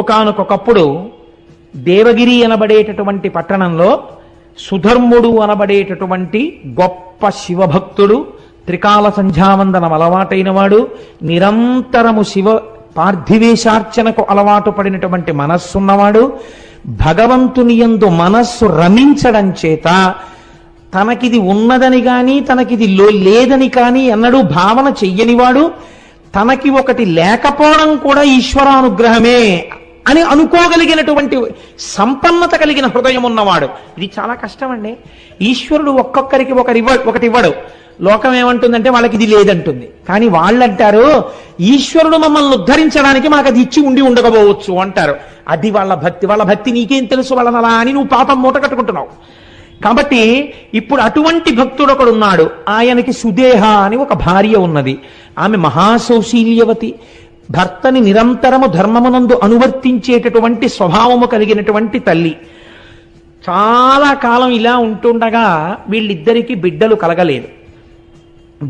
ఒకానొకప్పుడు దేవగిరి అనబడేటటువంటి పట్టణంలో సుధర్ముడు అనబడేటటువంటి గొప్ప శివభక్తుడు, త్రికాల సంధ్యావందనం అలవాటైన వాడు, నిరంతరము శివ పార్థివేశార్చనకు అలవాటు పడినటువంటి మనస్సున్నవాడు, భగవంతుని యందు మనస్సు రమించడం చేత తనకిది ఉన్నదని కానీ తనకిది లేదని కానీ ఎన్నడూ భావన చెయ్యనివాడు, తనకి ఒకటి లేకపోవడం కూడా ఈశ్వరానుగ్రహమే అని అనుకోగలిగినటువంటి సంపన్నత కలిగిన హృదయం ఉన్నవాడు. ఇది చాలా కష్టం అండి. ఈశ్వరుడు ఒక్కొక్కరికి ఒకటి ఇవ్వడు. లోకం ఏమంటుందంటే వాళ్ళకి ఇది లేదంటుంది. కానీ వాళ్ళంటారు ఈశ్వరుడు మమ్మల్ని ఉద్ధరించడానికి మాకు అది ఇచ్చి ఉండకపోవచ్చు అంటారు. అది వాళ్ళ భక్తి. వాళ్ళ భక్తి నీకేం తెలుసు వాళ్ళనలా అని నువ్వు పాపం మూట కట్టుకుంటున్నావు. కాబట్టి ఇప్పుడు అటువంటి భక్తుడు ఒకడున్నాడు. ఆయనకి సుదేహ అని ఒక భార్య ఉన్నది. ఆమె మహాసౌశీల్యవతి, భర్తని నిరంతరము ధర్మమునందు అనువర్తించేటటువంటి స్వభావము కలిగినటువంటి తల్లి. చాలా కాలం ఇలా ఉంటుండగా వీళ్ళిద్దరికీ బిడ్డలు కలగలేదు.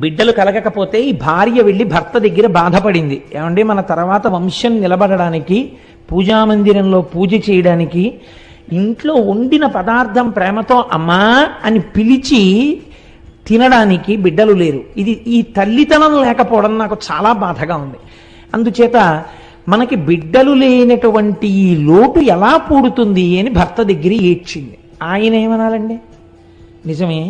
బిడ్డలు కలగకపోతే ఈ భార్య వెళ్ళి భర్త దగ్గర బాధపడింది. ఏమండి, మన తర్వాత వంశం నిలబడడానికి, పూజామందిరంలో పూజ చేయడానికి ఇంట్లో వండిన పదార్థం ప్రేమతో అమ్మా అని పిలిచి తినడానికి బిడ్డలు లేరు. ఈ తల్లితనం లేకపోవడం నాకు చాలా బాధగా ఉంది. అందుచేత మనకి బిడ్డలు లేనటువంటి ఈ లోటు ఎలా పూడుతుంది అని భర్త దగ్గర ఏడ్చింది. ఆయన ఏమనాలండి, నిజమే,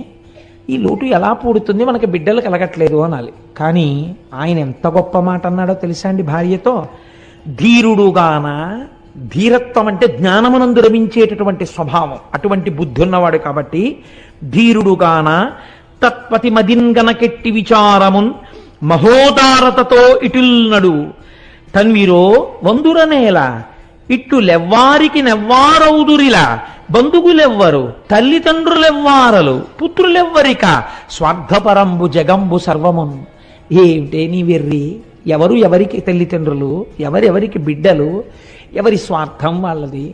ఈ లోటు ఎలా పూడుతుంది, మనకి బిడ్డలు కలగట్లేదు అనాలి. కానీ ఆయన ఎంత గొప్ప మాట అన్నాడో తెలుసా అండి భార్యతో? ధీరుడుగాన, ధీరత్వం అంటే జ్ఞానమునందు రమించేటటువంటి స్వభావం, అటువంటి బుద్ధి ఉన్నవాడు కాబట్టి ధీరుడుగాన తత్పతి మదిన్గనకెట్టి విచారమున్ మహోదారతతో ఇటుల్నడు తన్విరో వందురనేల ఇట్టు లెవ్వారికి నెవ్వారౌదురిలా బంధుగులెవ్వరు తల్లిదండ్రులెవ్వారలు పుత్రులెవ్వరిక స్వార్థపరంబు జగంబు సర్వమున్. ఏమిటే నీ వెర్రి? ఎవరికి తల్లిదండ్రులు, ఎవరెవరికి బిడ్డలు, ఎవరి స్వార్థం వాళ్ళది.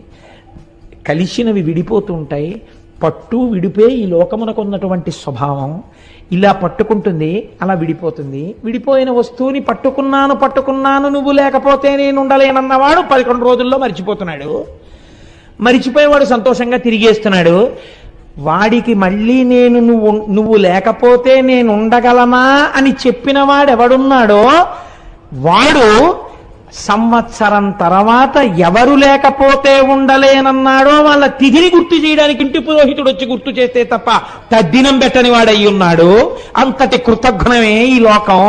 కలిసినవి విడిపోతుంటాయి. పట్టు విడిపే ఈ లోకమునకు ఉన్నటువంటి స్వభావం. ఇలా పట్టుకుంటుంది, అలా విడిపోతుంది. విడిపోయిన వస్తువుని పట్టుకున్నాను నువ్వు లేకపోతే నేను ఉండలేనన్నవాడు 11 రోజుల్లో మరిచిపోతున్నాడు. మరిచిపోయేవాడు సంతోషంగా తిరిగేస్తున్నాడు. వాడికి మళ్ళీ నువ్వు లేకపోతే నేను ఉండగలనా అని చెప్పిన వాడెవడున్నాడో వాడు సంవత్సరం తర్వాత ఎవరు లేకపోతే ఉండలేనన్నాడో వాళ్ళ తిథిని గుర్తు చేయడానికి ఇంటి పురోహితుడు వచ్చి గుర్తు చేస్తే తప్ప తద్దినం పెట్టని వాడయి ఉన్నాడు. అంతటి కృతజ్ఞమే ఈ లోకం.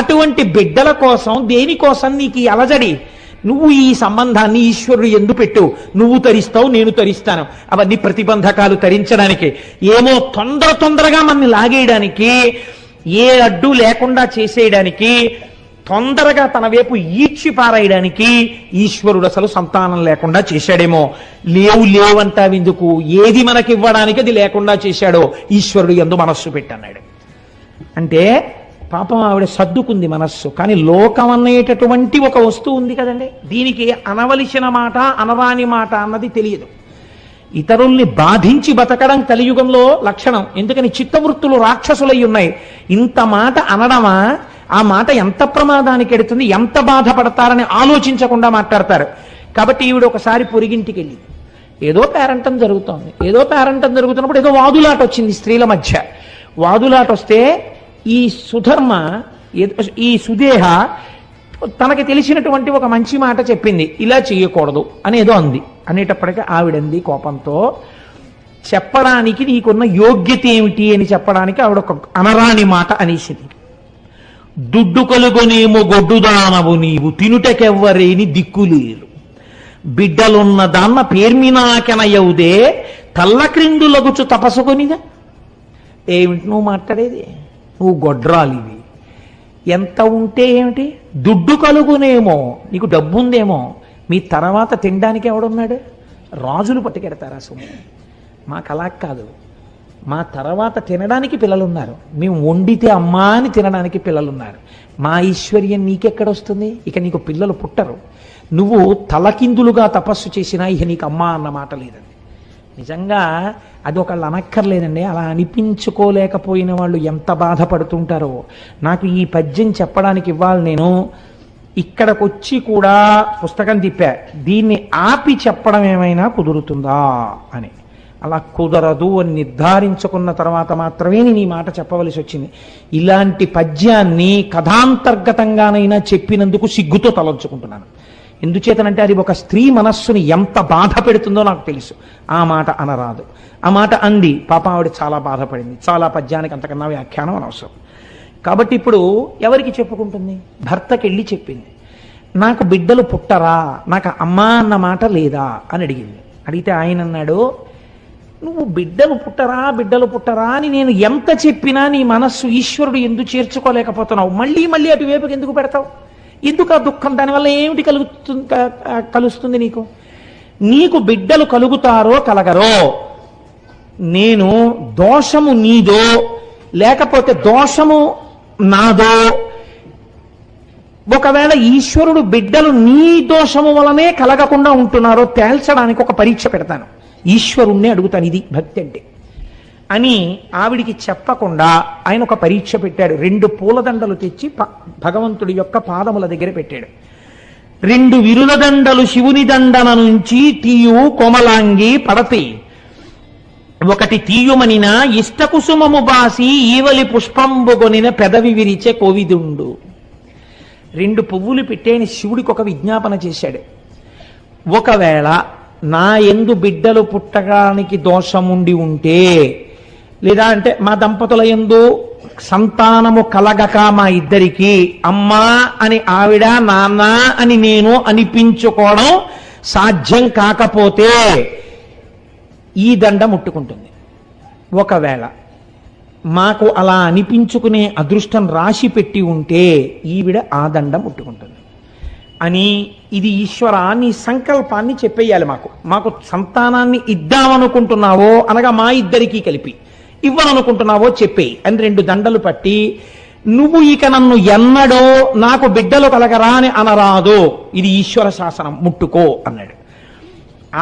అటువంటి బిడ్డల కోసం, దేనికోసం నీకు ఈ అలజడి? నువ్వు ఈ సంబంధాన్ని ఈశ్వరుడు ఎందు పెట్టు. నువ్వు తరిస్తావు, నేను తరిస్తాను. అవన్నీ ప్రతిబంధకాలు తరించడానికి, ఏమో తొందరగా మనల్ని లాగేయడానికి, ఏ అడ్డు లేకుండా చేసేయడానికి, తొందరగా తన వైపు ఈడ్చి పారాయడానికి ఈశ్వరుడు అసలు సంతానం లేకుండా చేశాడేమో. లేవంటావెందుకు? ఏది మనకి ఇవ్వడానికి అది లేకుండా చేశాడో ఈశ్వరుడు యందు మనస్సు పెట్టన్నాడు. అంటే పాపం ఆవిడ సర్దుకుంది మనస్సు. కానీ లోకం అనేటటువంటి ఒక వస్తువు ఉంది కదండి, దీనికి అనవలసిన మాట అనరాని మాట అన్నది తెలియదు. ఇతరుల్ని బాధించి బతకడం కలియుగంలో లక్షణం. ఎందుకని చిత్తవృత్తులు రాక్షసులై ఉన్నాయి. ఇంత మాట అనడమా? ఆ మాట ఎంత ప్రమాదానికి ఎడుతుంది, ఎంత బాధపడతారని ఆలోచించకుండా మాట్లాడతారు. కాబట్టి ఈవిడ ఒకసారి పొరిగింటికి వెళ్ళి ఏదో పేరంటం జరుగుతున్నప్పుడు ఏదో వాదులాట వచ్చింది స్త్రీల మధ్య. వాదులాట వస్తే ఈ సుదేహ తనకి తెలిసినటువంటి ఒక మంచి మాట చెప్పింది. ఇలా చేయకూడదు అని ఏదో అంది. అనేటప్పటికీ ఆవిడంది కోపంతో, చెప్పడానికి నీకున్న యోగ్యత ఏమిటి అని చెప్పడానికి ఆవిడ ఒక అనరాని మాట అనేసింది. దుడ్డు కలుగునేమో గొడ్డుదానవు నీవు తినుటకెవ్వరేని దిక్కులేరు బిడ్డలున్న దాన్న పేర్మినాకెనయవుదే తల్ల క్రిందులగుచు తపసుకొనిగా. ఏమిటి నువ్వు మాట్లాడేది? నువ్వు గొడ్రాలివి. ఎంత ఉంటే ఏమిటి? దుడ్డు కలుగునేమో, నీకు డబ్బు ఉందేమో, మీ తర్వాత తినడానికి ఎవడున్నాడు? రాజులు పట్టుకెడతారా సొమ్ము? మాకు అలా కాదు. మా తర్వాత తినడానికి పిల్లలున్నారు. మేము వండితే అమ్మా అని తినడానికి పిల్లలున్నారు. మా ఐశ్వర్యం నీకెక్కడొస్తుంది? ఇక నీకు పిల్లలు పుట్టరు. నువ్వు తలకిందులుగా తపస్సు చేసినా ఇక నీకు అమ్మా అన్న మాట లేదండి. నిజంగా అది ఒకళ్ళు అనక్కర్లేదండి. అలా అనిపించుకోలేకపోయిన వాళ్ళు ఎంత బాధపడుతుంటారో. నాకు ఈ పద్యం చెప్పడానికి ఇవ్వాలి నేను ఇక్కడికొచ్చి కూడా పుస్తకం తిప్పా, దీన్ని ఆపి చెప్పడం ఏమైనా కుదురుతుందా అని. అలా కుదరదు అని నిర్ధారించుకున్న తర్వాత మాత్రమే నేను ఈ మాట చెప్పవలసి వచ్చింది. ఇలాంటి పద్యాన్ని కథాంతర్గతంగానైనా చెప్పినందుకు సిగ్గుతో తలంచుకుంటున్నాను. ఎందుచేతనంటే అది ఒక స్త్రీ మనస్సుని ఎంత బాధ పెడుతుందో నాకు తెలుసు. ఆ మాట అనరాదు. ఆ మాట అంది, పాపం ఆవిడ చాలా బాధపడింది. చాలా పద్యానికి అంతకన్నా వ్యాఖ్యానం అనవసరం. కాబట్టి ఇప్పుడు ఎవరికి చెప్పుకుంటుంది? భర్తకి వెళ్ళి చెప్పింది, నాకు బిడ్డలు పుట్టరా, నాకు అమ్మా అన్న మాట లేదా అని అడిగింది. అడిగితే ఆయన అన్నాడు, నువ్వు బిడ్డలు పుట్టరా అని నేను ఎంత చెప్పినా నీ మనస్సు ఈశ్వరుడు ఎందుకు చేర్చుకోలేకపోతున్నావు? మళ్ళీ మళ్ళీ అటువైపుకి ఎందుకు పెడతావు? ఎందుకు ఆ దుఃఖం? దానివల్ల ఏమిటి కలుస్తుంది నీకు? నీకు బిడ్డలు కలుగుతారో కలగరో, నేను దోషము నీదో లేకపోతే దోషము నాదో, ఒకవేళ ఈశ్వరుడు బిడ్డలు నీ దోషము వలనే కలగకుండా ఉంటున్నారో తేల్చడానికి ఒక పరీక్ష పెడతాను, ఈశ్వరుణ్ణి అడుగుతాను, ఇది భక్తి అంటే అని ఆవిడికి చెప్పకుండా ఆయన ఒక పరీక్ష పెట్టాడు. 2 పూలదండలు తెచ్చి భగవంతుడి యొక్క పాదముల దగ్గర పెట్టాడు. 2 విరుల దండలు శివుని దండన నుంచి తీయు కోమలాంగి పడతి, ఒకటి తీయుమనిన ఇష్టకుసుమము బాసి ఈవలి పుష్పంబుగొనిన పెదవి విరిచే కోవిదుండు. 2 పువ్వులు పెట్టేని శివుడికి ఒక విజ్ఞాపన చేశాడు. ఒకవేళ నా యందు బిడ్డలు పుట్టడానికి దోషముండి ఉంటే, లేదా అంటే మా దంపతుల యందు సంతానము కలగక మా ఇద్దరికి అమ్మా అని ఆవిడ, నాన్న అని నేను అనిపించుకోవడం సాధ్యం కాకపోతే ఈ దండ ముట్టుకుంటుంది. ఒకవేళ మాకు అలా అనిపించుకునే అదృష్టం రాసి పెట్టి ఉంటే ఈవిడ ఆ దండ ముట్టుకుంటుంది అని, ఇది ఈశ్వర నీ సంకల్పాన్ని చెప్పేయాలి. మాకు సంతానాన్ని ఇద్దామనుకుంటున్నావో అనగా మా ఇద్దరికీ కలిపి ఇవ్వననుకుంటున్నావో చెప్పేయి అని 2 దండలు పట్టి, నువ్వు ఇక నన్ను ఎన్నడో నాకు బిడ్డలు కలగరా అని అనరాదు, ఇది ఈశ్వర శాసనం, ముట్టుకో అన్నాడు.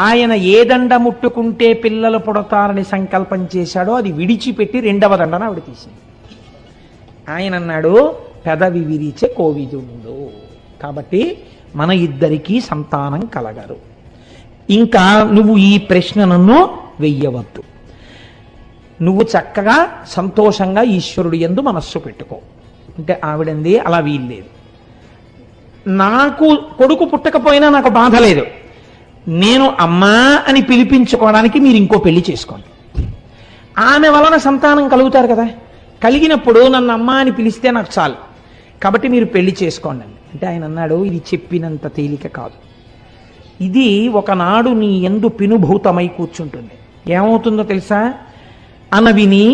ఆయన ఏ దండ ముట్టుకుంటే పిల్లలు పుడతారని సంకల్పం చేశాడో అది విడిచిపెట్టి 2వ దండన ఆవిడ తీసింది. ఆయన అన్నాడు, పెదవి విరిచే కోవిదుండు, కాబట్టి మన ఇద్దరికీ సంతానం కలగరు, ఇంకా నువ్వు ఈ ప్రశ్న నన్ను వెయ్యవద్దు, నువ్వు చక్కగా సంతోషంగా ఈశ్వరుడు యందు మనస్సు పెట్టుకో అంటే ఆవిడంది, అలా వీల్లేదు, నాకు కొడుకు పుట్టకపోయినా నాకు బాధ లేదు, నేను అమ్మా అని పిలిపించుకోవడానికి మీరు ఇంకో పెళ్లి చేసుకోండి, ఆమె వలన సంతానం కలుగుతారు కదా, కలిగినప్పుడు నన్ను అమ్మా అని పిలిస్తే నాకు చాలు, కాబట్టి మీరు పెళ్లి చేసుకోండి అంటే ఆయన అన్నాడు, ఇది చెప్పినంత తేలిక కాదు, ఇది ఒకనాడు నీ యందు పినుభూతమై కూర్చుంటుంది. ఏమవుతుందో తెలుసా? అనవిని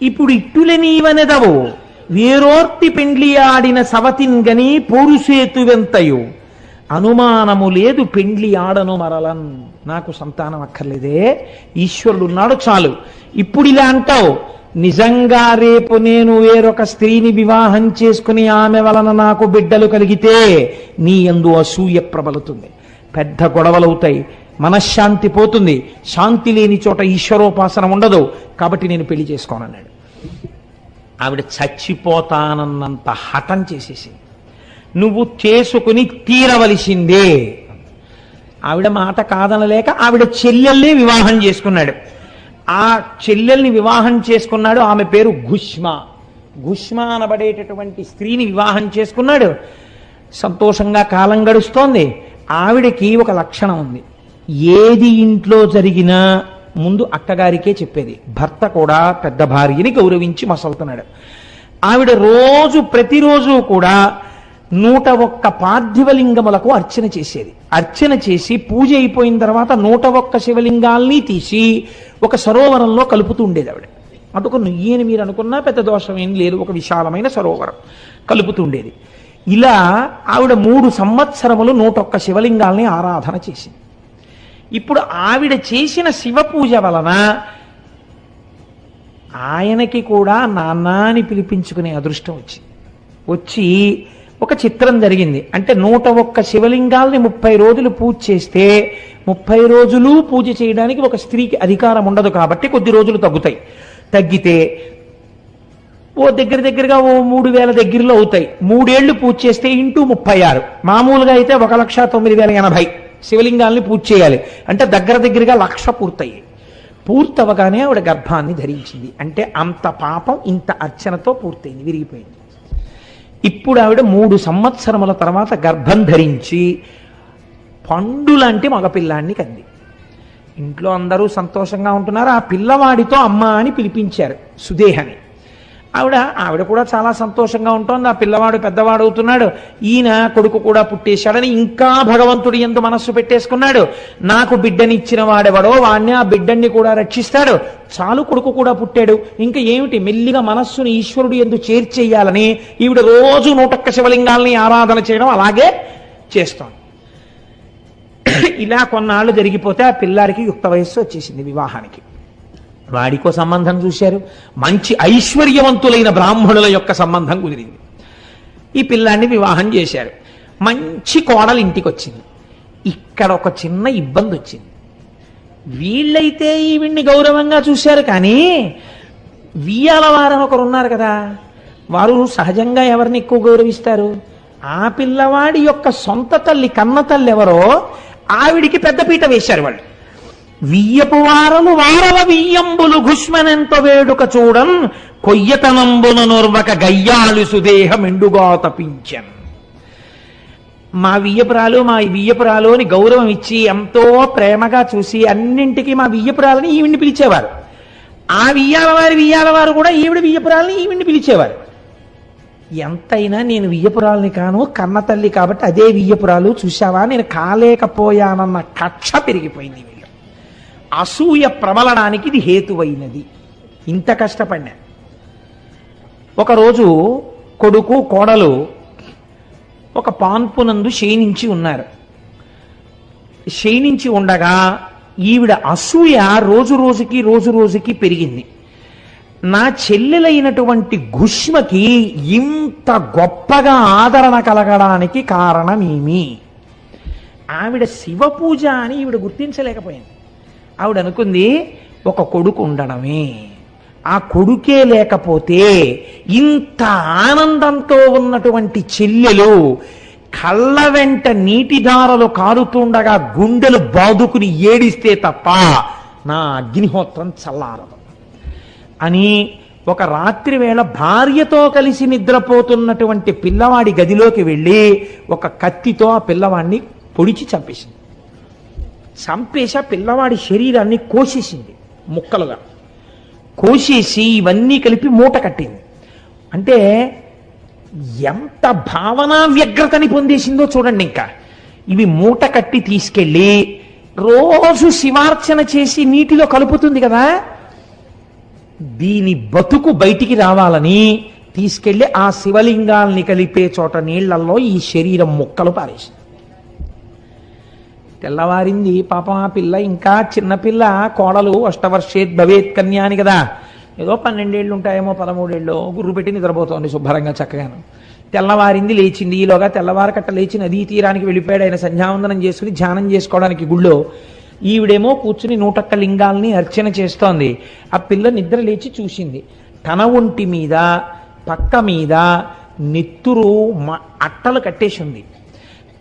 ఇప్పుడు ఇట్టులే నీవనెదవు వేరోర్తి పెండ్లి ఆడిన సవతిన్గని పోరుసేతువెంతయు అనుమానము లేదు పెండ్లి ఆడను మరలన్. నాకు సంతానం అక్కర్లేదే, ఈశ్వరుడు ఉన్నాడు చాలు. ఇప్పుడు ఇలా అంటావు, నిజంగా రేపు నేను వేరొక స్త్రీని వివాహం చేసుకుని ఆమె వలన నాకు బిడ్డలు కలిగితే నీ యందు అసూయ ప్రబలుతుంది, పెద్ద గొడవలవుతాయి, మనశ్శాంతి పోతుంది, శాంతి లేని చోట ఈశ్వరోపాసన ఉండదు, కాబట్టి నేను పెళ్లి చేసుకోనన్నాడు. ఆవిడ చచ్చిపోతానన్నంత హఠం చేసేసింది. నువ్వు చేసుకుని తీరవలసిందే. ఆవిడ మాట కాదనలేక ఆవిడ చెల్లెల్ని వివాహం చేసుకున్నాడు. ఆ చెల్లెల్ని వివాహం చేసుకున్నాడు, ఆమె పేరు గుష్మా. గుష్మా అనబడేటటువంటి స్త్రీని వివాహం చేసుకున్నాడు. సంతోషంగా కాలం గడుస్తోంది. ఆవిడకి ఒక లక్షణం ఉంది, ఏది ఇంట్లో జరిగినా ముందు అక్కగారికే చెప్పేది. భర్త కూడా పెద్ద భార్యని గౌరవించి మసలుతున్నాడు. ఆవిడ ప్రతిరోజు కూడా 101 పార్థివలింగములకు అర్చన చేసేది. అర్చన చేసి పూజ అయిపోయిన తర్వాత 101 శివలింగాల్ని తీసి ఒక సరోవరంలో కలుపుతూ ఉండేది ఆవిడ. అందుకు నుయ్యని మీరు అనుకున్నా పెద్ద దోషం ఏం లేదు, ఒక విశాలమైన సరోవరం కలుపుతూ ఉండేది. ఇలా ఆవిడ 3 సంవత్సరములు 101 శివలింగాల్ని ఆరాధన చేసింది. ఇప్పుడు ఆవిడ చేసిన శివ పూజ వలన ఆయనకి కూడా నాన్న అని పిలిపించుకునే అదృష్టం వచ్చి ఒక చిత్రం జరిగింది. అంటే 101 శివలింగాల్ని 30 రోజులు పూజ చేస్తే 30 రోజులు పూజ చేయడానికి ఒక స్త్రీకి అధికారం ఉండదు, కాబట్టి కొద్ది రోజులు తగ్గితే ఓ దగ్గరగా ఓ 3,000 దగ్గరలో అవుతాయి. 3 ఏళ్లు పూజ చేస్తే ఇంటూ 36. మామూలుగా అయితే 1,09,080 శివలింగాల్ని పూజ చేయాలి. అంటే దగ్గరగా 1,00,000 పూర్తయ్యాయి. పూర్తవగానే ఆవిడ గర్భాన్ని ధరించింది. అంటే అంత పాపం ఇంత అర్చనతో పూర్తయింది, విరిగిపోయింది. ఇప్పుడు ఆవిడ 3 సంవత్సరముల తర్వాత గర్భం ధరించి పండులాంటి మగపిల్లాన్ని కంది. ఇంట్లో అందరూ సంతోషంగా ఉంటున్నారు. ఆ పిల్లవాడితో అమ్మ అని పిలిపించారు సుదేహని. ఆవిడ కూడా చాలా సంతోషంగా ఉంటుంది. ఆ పిల్లవాడు పెద్దవాడు అవుతున్నాడు. ఈయన కొడుకు కూడా పుట్టేశాడని ఇంకా భగవంతుడి యందు మనస్సు పెట్టేసుకున్నాడు. నాకు బిడ్డనిచ్చిన వాడెవడో వాణ్ణి, ఆ బిడ్డని కూడా రక్షిస్తాడు. చాలు, కొడుకు కూడా పుట్టాడు, ఇంకా ఏమిటి, మెల్లిగా మనస్సుని ఈశ్వరుడు యందు చేర్చేయాలని ఈవిడ రోజు 101 శివలింగాల్ని ఆరాధన చేయడం అలాగే చేస్తాం. ఇలా కొన్నాళ్ళు జరిగిపోతే ఆ పిల్లాడికి యుక్త వయస్సు వచ్చేసింది. వివాహానికి వాడికో సంబంధం చూశారు. మంచి ఐశ్వర్యవంతులైన బ్రాహ్మణుల యొక్క సంబంధం కుదిరింది. ఈ పిల్లాన్ని వివాహం చేశారు. మంచి కోడలు ఇంటికి వచ్చింది. ఇక్కడ ఒక చిన్న ఇబ్బంది వచ్చింది. వీళ్ళైతే ఈవిడ్ని గౌరవంగా చూశారు, కానీ వియ్యాల వారని ఒకరు ఉన్నారు కదా, వారు సహజంగా ఎవరిని ఎక్కువ గౌరవిస్తారు? ఆ పిల్లవాడి యొక్క సొంత తల్లి, కన్న తల్లి ఎవరో ఆవిడికి పెద్దపీట వేశారు వాళ్ళు. వియ్యపు వారలు వారల వియ్యంబులు ఘుష్మనెంత వేడుక చూడన్ కొయ్యతనంబున నోర్వక గయ్యాలు సుదేహ మెండుగా తపించన్. మా వియ్యపురాలు అని గౌరవం ఇచ్చి ఎంతో ప్రేమగా చూసి అన్నింటికీ మా వియ్యపురాలని ఈవిడ్ని పిలిచేవారు. ఆ వియ్యాల వారు కూడా ఈవిడ వియ్యపురాలని ఈవిడ్ని పిలిచేవారు. ఎంతైనా నేను వియ్యపురాలని కాను, కన్న తల్లి కాబట్టి అదే వియ్యపురాలు, చూశావా నేను కాలేకపోయానన్న కక్ష పెరిగిపోయింది. అసూయ ప్రబలడానికి ఇది హేతువైనది. ఇంత కష్టపడినా ఒకరోజు కొడుకు కోడలు ఒక పాన్పునందు శయనించి ఉన్నారు. శయనించి ఉండగా ఈవిడ అసూయ రోజు రోజుకి పెరిగింది. నా చెల్లెలైనటువంటి ఘుష్మకి ఇంత గొప్పగా ఆదరణ కలగడానికి కారణమేమి? ఆవిడ శివ పూజ అని ఈవిడ గుర్తించలేకపోయింది. ఆవిడ అనుకుంది ఒక కొడుకు ఉండడమే. ఆ కొడుకే లేకపోతే ఇంత ఆనందంతో ఉన్నటువంటి చెల్లెలు కళ్ళ వెంట నీటిధారలు కారుతుండగా గుండెలు బాదుకుని ఏడిస్తే తప్ప నా అగ్నిహోత్రం చల్లారదు అని ఒక రాత్రి వేళ భార్యతో కలిసి నిద్రపోతున్నటువంటి పిల్లవాడి గదిలోకి వెళ్ళి ఒక కత్తితో ఆ పిల్లవాడిని పొడిచి చంపేసింది. చంపేసి ఆ పిల్లవాడి శరీరాన్ని కోసేసింది, ముక్కలుగా కోసేసి ఇవన్నీ కలిపి మూట కట్టింది. అంటే ఎంత భావనా వ్యగ్రతని పొందేసిందో చూడండి. ఇంకా ఇవి మూట కట్టి తీసుకెళ్ళి రోజు శివార్చన చేసి నీటిలో కలుపుతుంది కదా, దీని బతుకు బయటికి రావాలని తీసుకెళ్లి ఆ శివలింగాల్ని కలిపే చోట నీళ్లలో ఈ శరీరం ముక్కలు పారేసింది. తెల్లవారింది. పాపం ఆ పిల్ల ఇంకా చిన్నపిల్ల, కోడలు అష్టవర్షేత్ భవేత్ కన్యా అని కదా, ఏదో 12 ఏళ్ళు ఉంటాయేమో, 13 ఏళ్ళు గుర్రు పెట్టి నిద్రపోతోంది శుభ్రంగా చక్కగాను. తెల్లవారింది, లేచింది. ఈలోగా తెల్లవారకట్ట లేచి నదీ తీరానికి వెళ్ళిపోయాడు. ఆయన సంధ్యావందనం చేసుకుని ధ్యానం చేసుకోవడానికి గుళ్ళో. ఈవిడేమో కూర్చుని 101 లింగాల్ని అర్చన చేస్తోంది. ఆ పిల్ల నిద్ర లేచి చూసింది. తన ఒంటి మీద పక్క మీద నెత్తురు అట్టలు కట్టేసి ఉంది.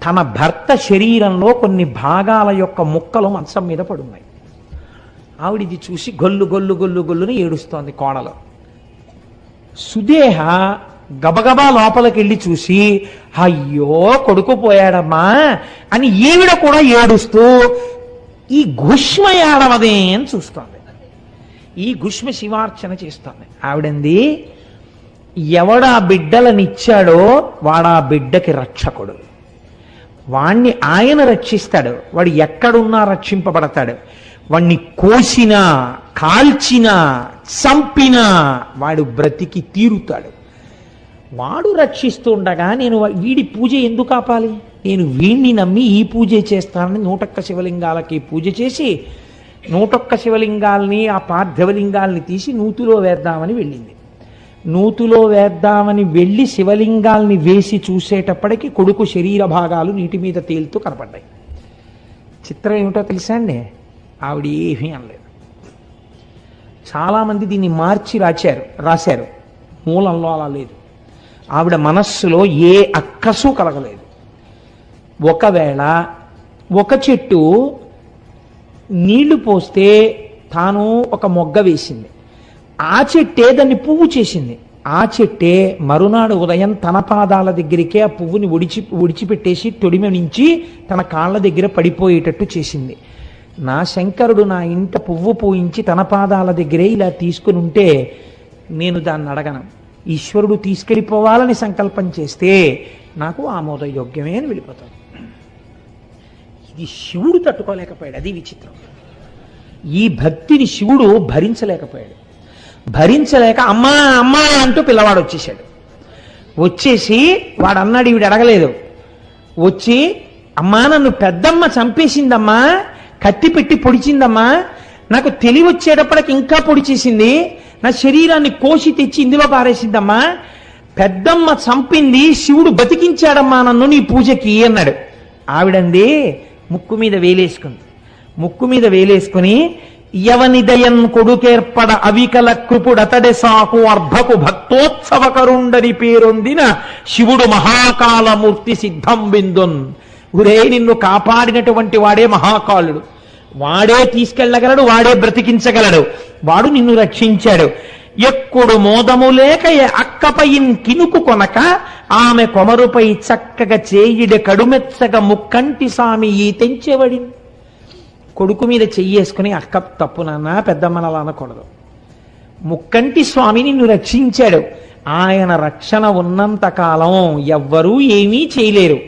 తన భర్త శరీరంలో కొన్ని భాగాల యొక్క ముక్కలు మంచం మీద పడున్నాయి. ఆవిడిది చూసి గొల్లుని ఏడుస్తోంది కోడలు. సుదేహ గబగబా లోపలికెళ్ళి చూసి అయ్యో కొడుకు పోయాడమ్మా అని ఈవిడ కూడా ఏడుస్తూ ఈ ఘుష్మ ఏడవదే అని చూస్తోంది. ఈ ఘుష్మ శివార్చన చేస్తోంది. ఆవిడంది, ఎవడా బిడ్డలనిచ్చాడో వాడా బిడ్డకి రక్షకుడు, వాణ్ణి ఆయన రక్షిస్తాడు, వాడు ఎక్కడున్నా రక్షింపబడతాడు. వాణ్ణి కోసినా కాల్చినా చంపినా వాడు బ్రతికి తీరుతాడు. వాడు రక్షిస్తూ ఉండగా నేను వీడి పూజ ఎందుకు ఆపాలి? నేను వీణ్ణి నమ్మి ఈ పూజ చేస్తానని 101 శివలింగాలకి పూజ చేసి 101 శివలింగాల్ని, ఆ పార్థివలింగాల్ని తీసి నూతిలో వేద్దామని వెళ్ళింది. నూతిలో వేద్దామని వెళ్ళి శివలింగాల్ని వేసి చూసేటప్పటికి కొడుకు శరీర భాగాలు నీటి మీద తేలుతూ కనపడ్డాయి. చిత్రం ఏమిటో తెలుసా అండి? ఆవిడ ఏమీ అనలేదు. చాలామంది దీన్ని మార్చి రాశారు. మూలంలో అలా లేదు. ఆవిడ మనస్సులో ఏ అక్కసు కలగలేదు. ఒకవేళ ఒక చెట్టు నీళ్లు పోస్తే తాను ఒక మొగ్గ వేసింది, ఆ చెట్టే దాన్ని పువ్వు చేసింది. ఆ చెట్టే మరునాడు ఉదయం తన పాదాల దగ్గరికే ఆ పువ్వుని ఒడిచిపెట్టేసి తొడిమ నుంచి తన కాళ్ళ దగ్గర పడిపోయేటట్టు చేసింది. నా శంకరుడు నా ఇంట పువ్వు పూయించి తన పాదాల దగ్గరే ఇలా తీసుకుని ఉంటే నేను దాన్ని అడగను. ఈశ్వరుడు తీసుకెళ్ళిపోవాలని సంకల్పం చేస్తే నాకు ఆమోదయోగ్యమే అని వెళ్ళిపోతాను. ఇది శివుడు తట్టుకోలేకపోయాడు. అది విచిత్రం. ఈ భక్తిని శివుడు భరించలేకపోయాడు. భరించలేక అమ్మా అమ్మా అంటూ పిల్లవాడు వచ్చేసాడు. వచ్చేసి వాడు అన్నాడు, ఈవిడ అడగలేదు. వచ్చి అమ్మా నన్ను పెద్దమ్మ చంపేసిందమ్మా, కత్తి పెట్టి పొడిచిందమ్మా, నాకు తెలివి వచ్చేటప్పటికి ఇంకా పొడి చేసింది, నా శరీరాన్ని కోసి తెచ్చి ఇందులో పారేసిందమ్మా, పెద్దమ్మ చంపింది, శివుడు బతికించాడమ్మా నన్ను నీ పూజకి అన్నాడు. ఆవిడంది ముక్కు మీద వేలేసుకుంది. ముక్కు మీద వేలేసుకుని యవనిదయన్ కొడుకేర్పడ అవికల కృపుడతడే సాకు అర్భకు భక్తోత్సవకరుండని పేరొందిన శివుడు మహాకాలమూర్తి సిద్ధం బిందున్. గురే నిన్ను కాపాడినటువంటి వాడే మహాకాలుడు, వాడే తీసుకెళ్ళగలడు, వాడే బ్రతికించగలడు, వాడు నిన్ను రక్షించాడు. ఎక్కుడు మోదము లేక అక్కపైన్ కినుకు కొనక ఆమె కొమరుపై చక్కగా చేయిడ కడుమెచ్చగా ముక్కంటి సామి ఈ తెంచెవడి. కొడుకు మీద చెయ్యేసుకుని అక్క తప్పు నాన్న పెద్దమ్మనలా అనకూడదు, ముక్కంటి స్వామి నిన్ను రక్షించాడు, ఆయన రక్షణ ఉన్నంత కాలం ఎవ్వరూ ఏమీ చేయలేరు.